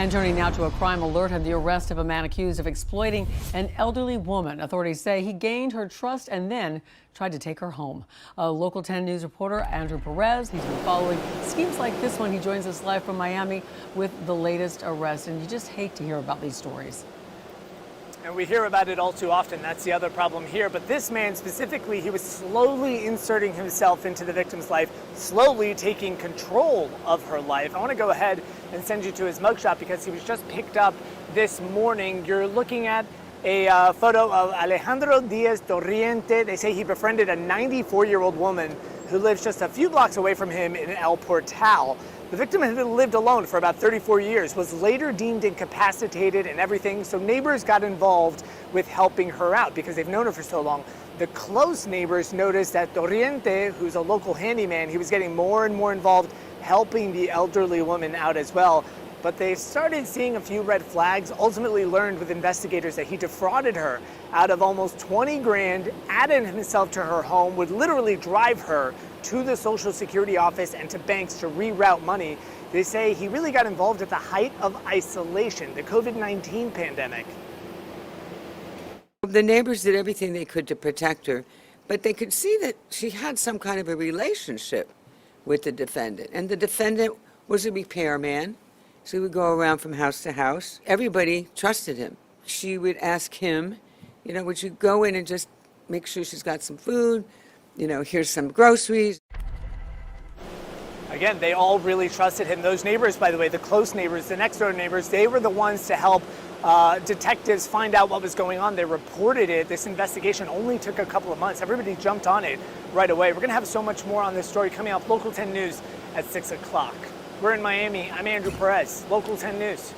And turning now to a crime alert and the arrest of a man accused of exploiting an elderly woman. Authorities say he gained her trust and then tried to take her home. A Local 10 News reporter, Andrew Perez, he's been following schemes like this one. He joins us live from Miami with the latest arrest. And you just hate to hear about these stories. And we hear about it all too often. That's the other problem here. But this man specifically, he was slowly inserting himself into the victim's life, slowly taking control of her life. I want to go ahead and send you to his mugshot because he was just picked up this morning. You're looking at a photo of Alejandro Diaz Torriente. They say he befriended a 94-year-old woman who lives just a few blocks away from him in El Portal. The victim had lived alone for about 34 years, was later deemed incapacitated and everything, so neighbors got involved with helping her out because they've known her for so long. The close neighbors noticed that Torriente, who's a local handyman, he was getting more and more involved helping the elderly woman out as well. But they started seeing a few red flags, ultimately learned with investigators that he defrauded her out of almost 20 grand, added himself to her home, would literally drive her to the Social Security office and to banks to reroute money. They say he really got involved at the height of isolation, the COVID-19 pandemic. The neighbors did everything they could to protect her, but they could see that she had some kind of a relationship with the defendant. And the defendant was a repairman, so he would go around from house to house. Everybody trusted him. She would ask him, would you go in and just make sure she's got some food? Here's some groceries. Again, they all really trusted him. Those neighbors, by the way, the close neighbors, the next door neighbors, they were the ones to help detectives find out what was going on. They reported it. This investigation only took a couple of months. Everybody jumped on it right away. We're going to have so much more on this story coming up. Local 10 News at 6 o'clock. We're in Miami. I'm Andrew Perez, Local 10 News.